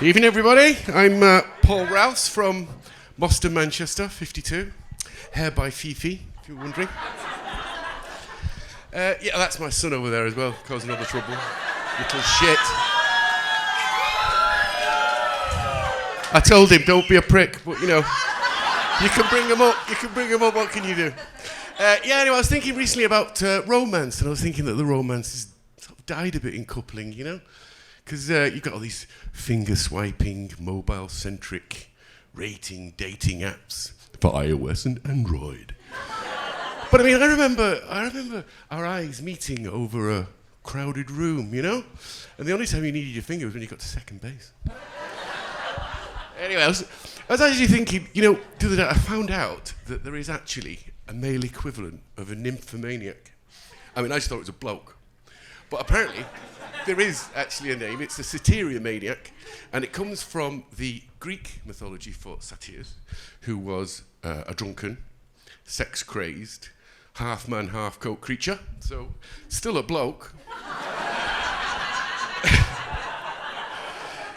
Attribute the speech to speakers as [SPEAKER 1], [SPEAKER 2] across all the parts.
[SPEAKER 1] Evening, everybody. I'm Paul Rouse from Boston, Manchester, 52. Hair by Fifi, if you're wondering. Yeah, that's my son over there as well, causing all the trouble. Little shit. I told him, don't be a prick, but you know, you can bring him up. You can bring him up. What can you do? Yeah. Anyway, I was thinking recently about romance, and I was thinking that the romance has sort of died a bit in coupling, you know. Because you've got all these finger-swiping, mobile-centric rating, dating apps for iOS and Android. But I mean, I remember our eyes meeting over a crowded room, you know? And the only time you needed your finger was when you got to second base. Anyway, I was actually thinking, you know, the other day I found out that there is actually a male equivalent of a nymphomaniac. I mean, I just thought it was a bloke. But apparently, there is actually a name. It's a satyriomaniac, and it comes from the Greek mythology for Satyrs, who was a drunken, sex-crazed, half-man, half-goat creature. So, still a bloke.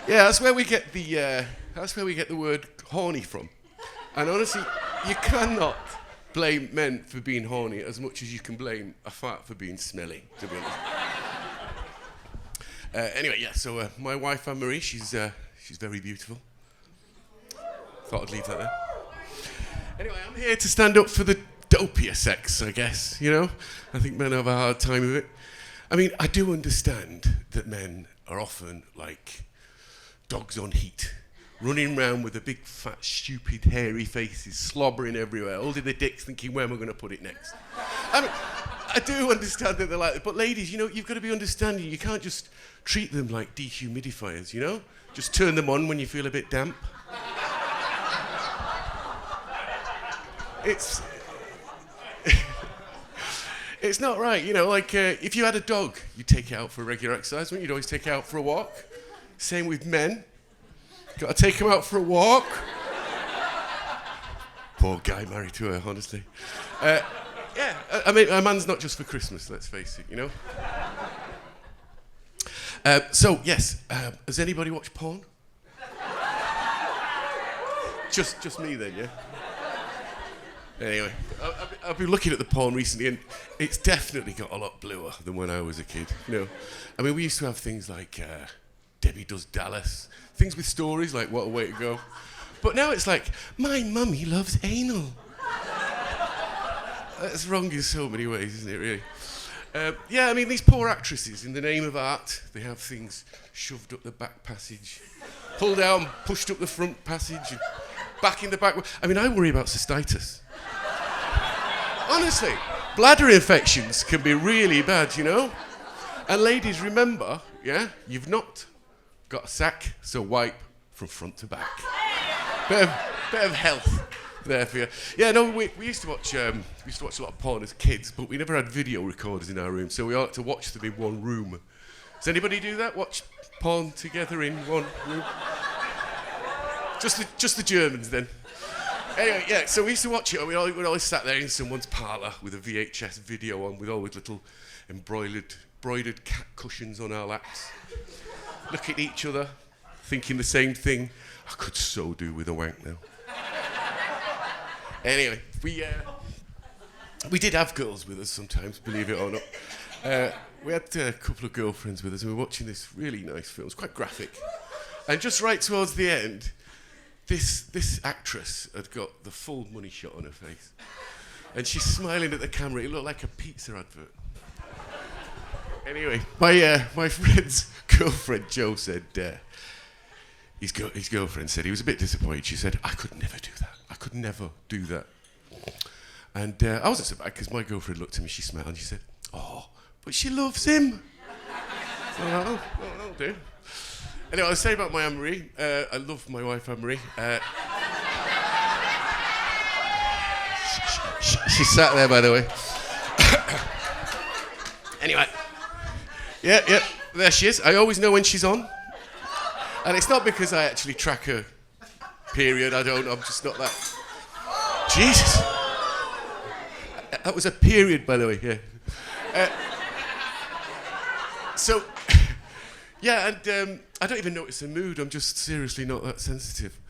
[SPEAKER 1] Yeah, that's where we get the word horny from. And honestly, you cannot blame men for being horny as much as you can blame a fart for being smelly, to be honest. Anyway, yeah, so my wife, Anne-Marie, she's very beautiful. Thought I'd leave that there. Anyway, I'm here to stand up for the dopier sex, I guess, you know? I think men have a hard time of it. I mean, I do understand that men are often like dogs on heat, running around with a big, fat, stupid, hairy faces, slobbering everywhere, holding their dicks, thinking, where am I going to put it next? I mean, I do understand that they're like that, but ladies, you know, you've got to be understanding. You can't just treat them like dehumidifiers, you know? Just turn them on when you feel a bit damp. It's not right, you know, like if you had a dog, you'd take it out for regular exercise, wouldn't you? You'd always take it out for a walk. Same with men. Got to take him out for a walk. Poor guy married to her, honestly. Yeah, I mean, a man's not just for Christmas, let's face it, you know? So, yes, has anybody watched porn? Just me then, yeah? Anyway, I've been looking at the porn recently, and it's definitely got a lot bluer than when I was a kid, you know? I mean, we used to have things like Debbie Does Dallas, things with stories like What a Way to Go. But now it's like, my mummy loves anal. That's wrong in so many ways, isn't it, really? Yeah, I mean, these poor actresses, in the name of art, they have things shoved up the back passage, pulled out, pushed up the front passage, and back in the back. I mean, I worry about cystitis. Honestly, bladder infections can be really bad, you know? And ladies, remember, yeah, you've not got a sack, so wipe from front to back. Bit of health there for you. Yeah, no, we used to watch a lot of porn as kids, but we never had video recorders in our room, so we all had to watch them in one room. Does anybody do that? Watch porn together in one room? Just the Germans then. Anyway, yeah, so we used to watch it, and we'd always sat there in someone's parlour with a VHS video on, with all with little embroidered cat cushions on our laps, looking at each other, thinking the same thing. I could so do with a wank now. Anyway, we did have girls with us sometimes, believe it or not. We had a couple of girlfriends with us, and we were watching this really nice film. It's quite graphic. And just right towards the end, this actress had got the full money shot on her face. And she's smiling at the camera. It looked like a pizza advert. Anyway, my friend's girlfriend, Joe, said... His girlfriend said he was a bit disappointed. She said, I could never do that. I could never do that. And I wasn't so bad, because my girlfriend looked at me, she smiled, and she said, oh, but she loves him. So, oh, dear. Anyway, I was saying about my Anne-Marie. I love my wife, Anne-Marie. She sat there, by the way. Anyway. Yeah, there she is. I always know when she's on. And it's not because I actually track her period. I'm just not that. Jesus. That was a period, by the way, yeah. So, Yeah, and I don't even notice a mood. I'm just seriously not that sensitive.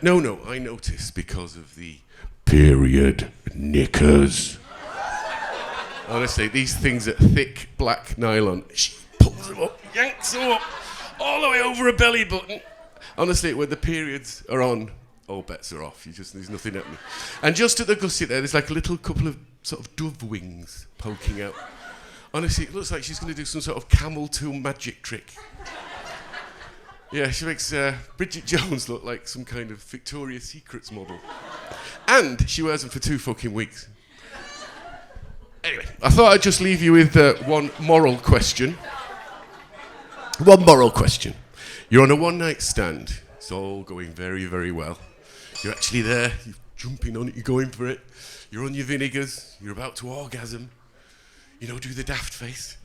[SPEAKER 1] No, I notice because of the period knickers. Honestly, these things are thick black nylon. She pulls them up, yanks them up, all the way over her belly button. Honestly, when the periods are on, all bets are off. There's nothing happening. And just at the gusset there's like a little couple of sort of dove wings poking out. Honestly, it looks like she's going to do some sort of camel toe magic trick. Yeah, she makes Bridget Jones look like some kind of Victoria's Secrets model. And she wears them for 2 fucking weeks. Anyway, I thought I'd just leave you with one moral question. One moral question. You're on a one-night stand. It's all going very, very well. You're actually there. You're jumping on it. You're going for it. You're on your vinegars. You're about to orgasm. You know, do the daft face.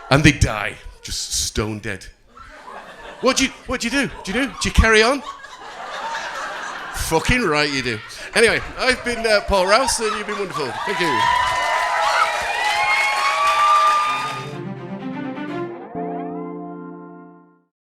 [SPEAKER 1] And they die, just stone dead. What do you do? Do you carry on? Fucking right you do. Anyway, I've been Paul Rouse and you've been wonderful. Thank you.